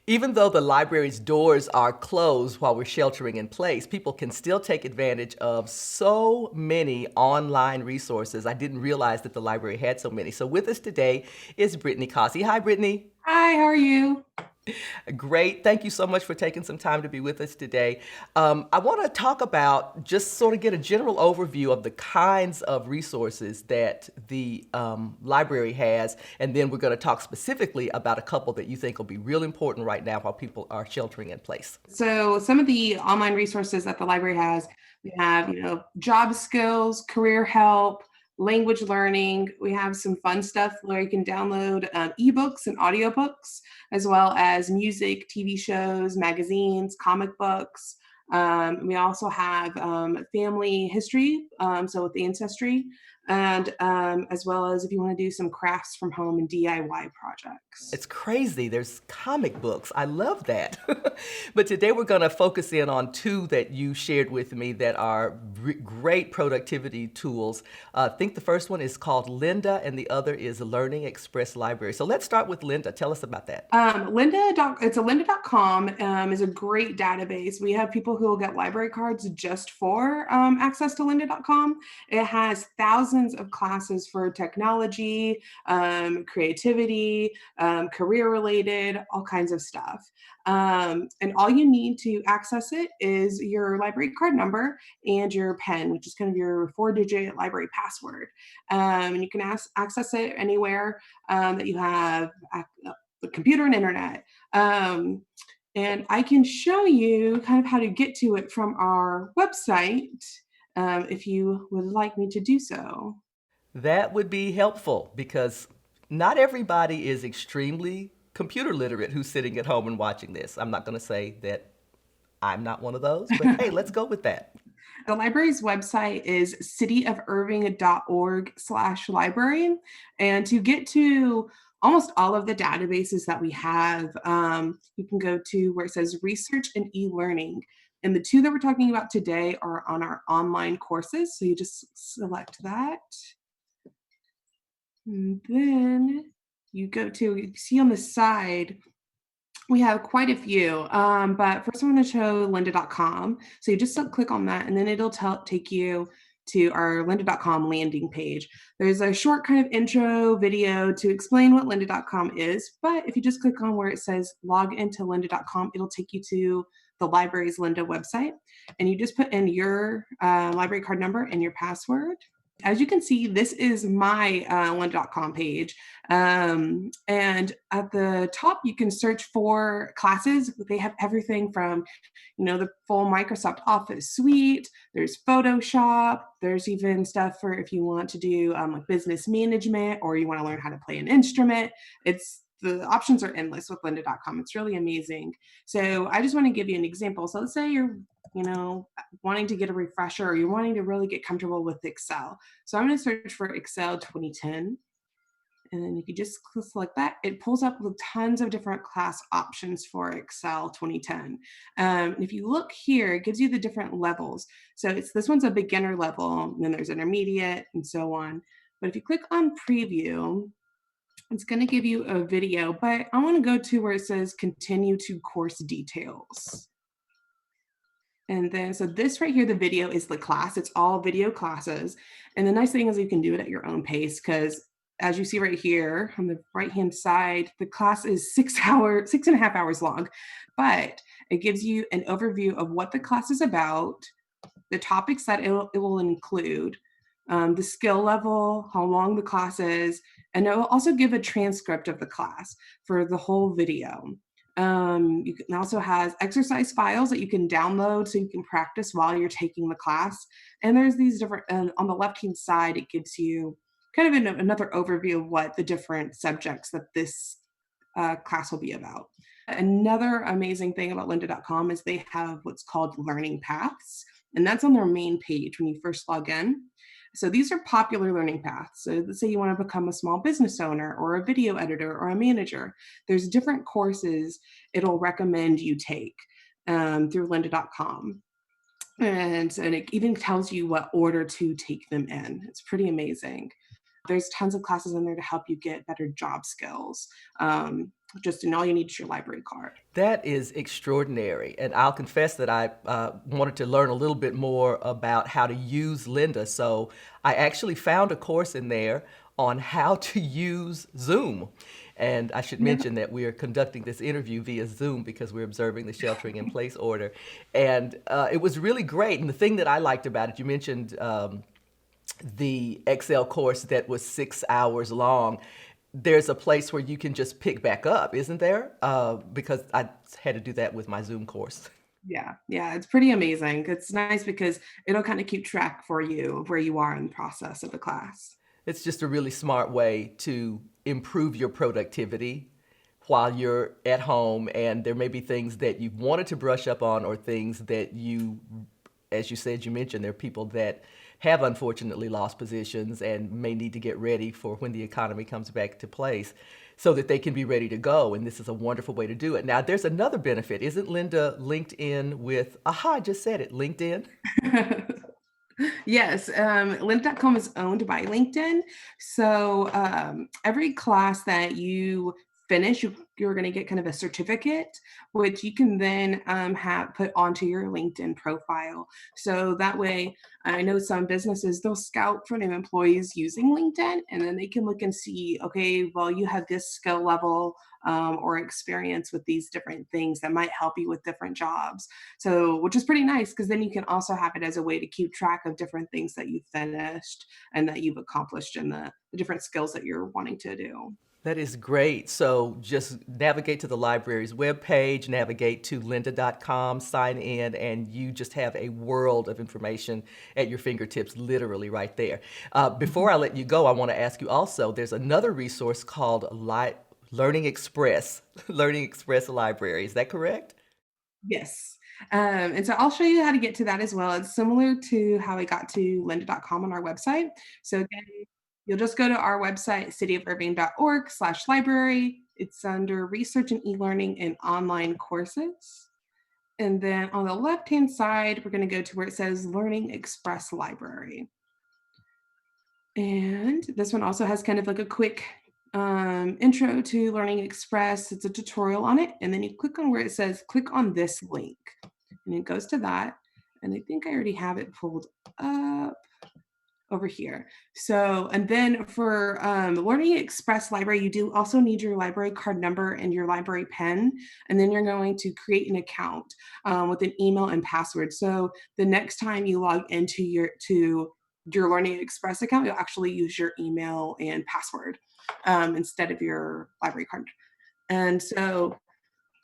Even though the library's doors are closed while we're sheltering in place, people can still take advantage of so many online resources. I didn't realize that the library had so many. So with us today is Brittany Cossey. Hi, Brittany. Hi, how are you? Great. Thank you so much for taking some time to be with us today. I want to talk about just sort of get a general overview of the kinds of resources that the library has, and then we're going to talk specifically about a couple that you think will be real important right now while people are sheltering in place. So, some of the online resources that the library has, we have, job skills, career help, language learning. We have some fun stuff where you can download ebooks and audiobooks, as well as music, TV shows, magazines, comic books. We also have family history, so with Ancestry, and as well as if you want to do some crafts from home and DIY projects. It's crazy. There's comic books. I love that. But today we're going to focus in on two that you shared with me that are great productivity tools. I think the first one is called Linda and the other is Learning Express Library. So let's start with Linda. Tell us about that. It's a lynda.com is a great database. We have people who will get library cards just for access to lynda.com. It has thousands of classes for technology, creativity, career related, all kinds of stuff. And all you need to access it is your library card number and your PIN, which is kind of your 4-digit library password. And you can access it anywhere that you have the computer and internet. And I can show you kind of how to get to it from our website if you would like me to do so. That would be helpful because not everybody is extremely computer literate who's sitting at home and watching this. I'm not going to say that I'm not one of those, but hey, let's go with that. The library's website is cityofirving.org/library. And to get to almost all of the databases that we have, you can go to where it says research and e-learning. And the two that we're talking about today are on our online courses. So you just select that. And then you see on the side, we have quite a few, but first I'm going to show lynda.com. So you just click on that, and then it'll take you to our lynda.com landing page. There's a short kind of intro video to explain what lynda.com is, but if you just click on where it says log into lynda.com, it'll take you to the library's Lynda website, and you just put in your library card number and your password. As you can see, this is my lynda.com page. And at the top, you can search for classes. They have everything from, the full Microsoft Office suite. There's Photoshop. There's even stuff for if you want to do like business management or you want to learn how to play an instrument. The options are endless with lynda.com. It's really amazing. So I just want to give you an example. So let's say you're wanting to get a refresher or you're wanting to really get comfortable with Excel. So I'm going to search for Excel 2010. And then if you just select that, it pulls up with tons of different class options for Excel 2010. And if you look here, it gives you the different levels. So this one's a beginner level, and then there's intermediate and so on. But if you click on preview, it's going to give you a video, but I want to go to where it says continue to course details. And then, so this right here, the video is the class. It's all video classes. And the nice thing is you can do it at your own pace because as you see right here on the right-hand side, the class is 6.5 hours long, but it gives you an overview of what the class is about, the topics that it will include, the skill level, how long the class is, and it will also give a transcript of the class for the whole video. You can also has exercise files that you can download so you can practice while you're taking the class. And there's these different, on the left-hand side, it gives you kind of another overview of what the different subjects that this class will be about. Another amazing thing about lynda.com is they have what's called learning paths, and that's on their main page when you first log in. So these are popular learning paths. So let's say you want to become a small business owner or a video editor or a manager. There's different courses it'll recommend you take through lynda.com. And it even tells you what order to take them in. It's pretty amazing. There's tons of classes in there to help you get better job skills. Just and all you need is your library card. That is extraordinary. And I'll confess that I wanted to learn a little bit more about how to use Linda. So I actually found a course in there on how to use Zoom. And I should Yeah. mention that we are conducting this interview via Zoom because we're observing the sheltering in place order. And it was really great. And the thing that I liked about it, you mentioned the Excel course that was 6 hours long. There's a place where you can just pick back up, isn't there? Because I had to do that with my Zoom course. Yeah, yeah, it's pretty amazing. It's nice because it'll kind of keep track for you of where you are in the process of the class. It's just a really smart way to improve your productivity while you're at home, and there may be things that you've wanted to brush up on or things that you, as you said, you mentioned there are people that have unfortunately lost positions and may need to get ready for when the economy comes back to place so that they can be ready to go. And this is a wonderful way to do it. Now, there's another benefit. Isn't Linda linked in with, aha, I just said it, LinkedIn? Yes, Lynda.com is owned by LinkedIn. So every class that you finish, you're going to get kind of a certificate, which you can then have put onto your LinkedIn profile. So that way, I know some businesses they'll scout for new employees using LinkedIn, and then they can look and see, okay, well, you have this skill level or experience with these different things that might help you with different jobs. So, which is pretty nice because then you can also have it as a way to keep track of different things that you've finished and that you've accomplished in the different skills that you're wanting to do. That is great. So just navigate to the library's webpage, navigate to lynda.com, sign in, and you just have a world of information at your fingertips, literally right there. Before I let you go, I want to ask you also, there's another resource called Learning Express, Learning Express Library. Is that correct? Yes. And so I'll show you how to get to that as well. It's similar to how I got to lynda.com on our website. So again, you'll just go to our website, cityofirving.org/library. It's under research and e-learning and online courses. And then on the left-hand side, we're going to go to where it says Learning Express Library. And this one also has kind of like a quick intro to Learning Express. It's a tutorial on it. And then you click on where it says, click on this link. And it goes to that. And I think I already have it pulled up over here. So, and then for Learning Express Library, you do also need your library card number and your library pen. And then you're going to create an account with an email and password. So the next time you log into your Learning Express account, you'll actually use your email and password instead of your library card. And so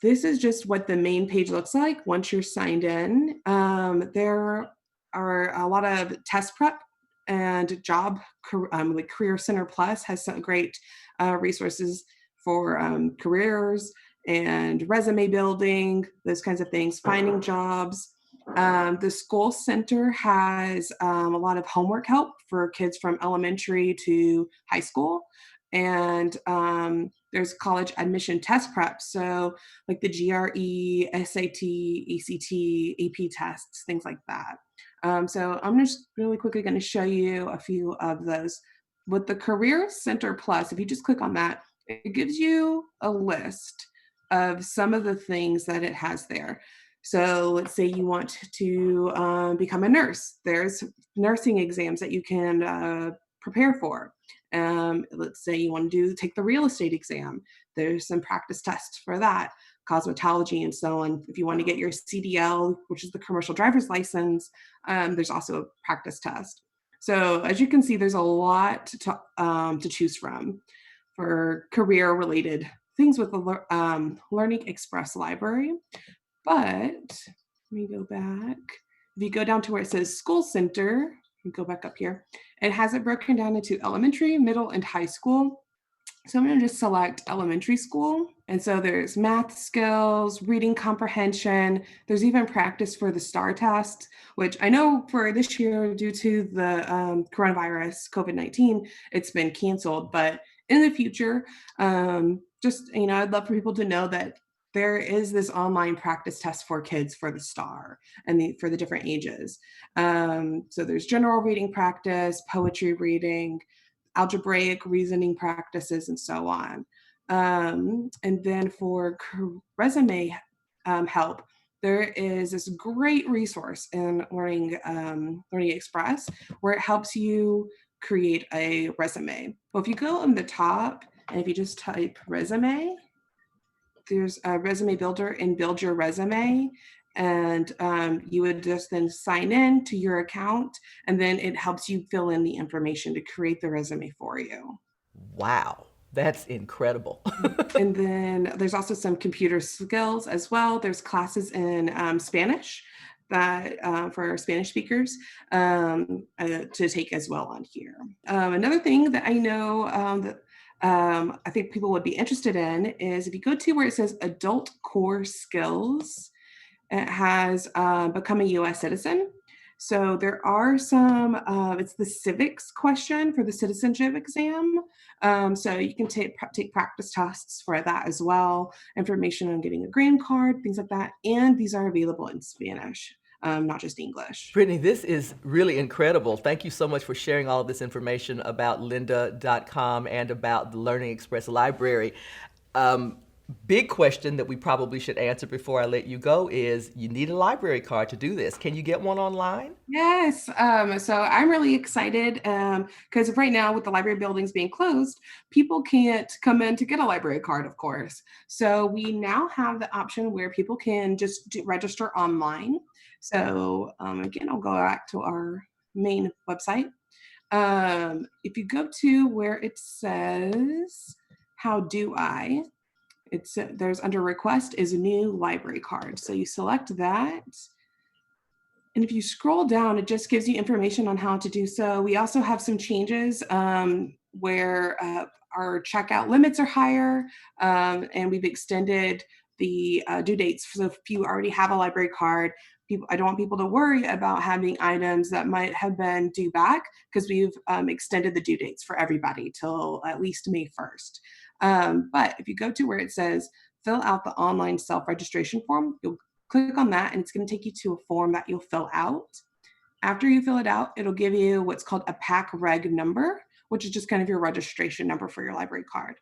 this is just what the main page looks like once you're signed in. There are a lot of test prep and like Career Center Plus has some great resources for careers and resume building, those kinds of things, finding jobs. The school center has a lot of homework help for kids from elementary to high school. And there's college admission test prep. So, like the GRE, SAT, ACT, AP tests, things like that. So, I'm just really quickly going to show you a few of those. With the Career Center Plus, if you just click on that, it gives you a list of some of the things that it has there. So let's say you want to become a nurse. There's nursing exams that you can prepare for. Let's say you want to take the real estate exam. There's some practice tests for that, cosmetology and so on. If you want to get your CDL, which is the commercial driver's license, there's also a practice test. So as you can see, there's a lot to choose from for career related things with the Learning Express library. But let me go back. If you go down to where it says school center, you go back up here, it has it broken down into elementary, middle, and high school. So I'm going to just select elementary school. And so there's math skills, reading comprehension. There's even practice for the STAR test, which I know for this year, due to the coronavirus, COVID-19, it's been canceled. But in the future, I'd love for people to know that there is this online practice test for kids for the STAR and for the different ages. So there's general reading practice, poetry reading, algebraic reasoning practices, and so on. And then for resume help, there is this great resource in Learning Express where it helps you create a resume. Well, if you go on the top and if you just type resume, there's a resume builder and build your resume. And you would just then sign in to your account, and then it helps you fill in the information to create the resume for you. Wow, that's incredible. And then there's also some computer skills as well. There's classes in Spanish that for Spanish speakers to take as well on here. Another thing that I know that I think people would be interested in is if you go to where it says Adult Core Skills, it has Become a US citizen. So there are some, it's the civics question for the citizenship exam. So you can take practice tests for that as well, information on getting a green card, things like that. And these are available in Spanish, not just English. Brittany, this is really incredible. Thank you so much for sharing all of this information about lynda.com and about the Learning Express Library. Big question that we probably should answer before I let you go is you need a library card to do this. Can you get one online? Yes. So I'm really excited because right now, with the library buildings being closed, people can't come in to get a library card, of course. So we now have the option where people can just register online. So again, I'll go back to our main website. If you go to where it says, how do I? It's there's under request is a new library card. So you select that. And if you scroll down, it just gives you information on how to do so. We also have some changes where our checkout limits are higher, and we've extended the due dates. So if you already have a library card, I don't want people to worry about having items that might have been due back because we've extended the due dates for everybody till at least May 1st. But if you go to where it says fill out the online self-registration form, you'll click on that and it's going to take you to a form that you'll fill out. After you fill it out, it'll give you what's called a PAC reg number, which is just kind of your registration number for your library card.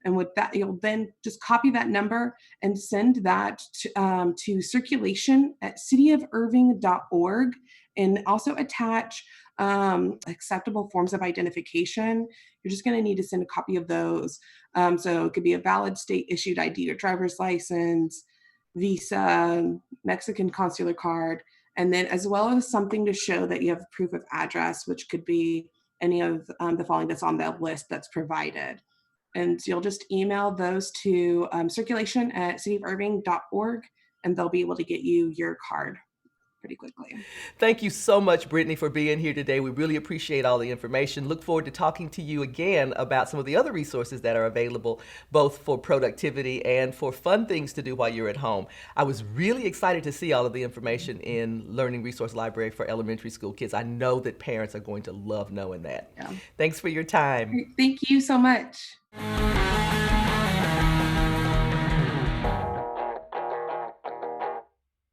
And with that, you'll then just copy that number and send that to circulation at cityofirving.org, and also attach acceptable forms of identification. You're just going to need to send a copy of those. So it could be a valid state issued ID or driver's license, Visa, Mexican consular card, and then as well as something to show that you have proof of address, which could be any of the following that's on the list that's provided. And so you'll just email those to circulation at cityofirving.org, and they'll be able to get you your card pretty quickly. Thank you so much, Brittany, for being here today. We really appreciate all the information. Look forward to talking to you again about some of the other resources that are available, both for productivity and for fun things to do while you're at home. I was really excited to see all of the information in Learning Resource Library for elementary school kids. I know that parents are going to love knowing that. Yeah. Thanks for your time. Thank you so much.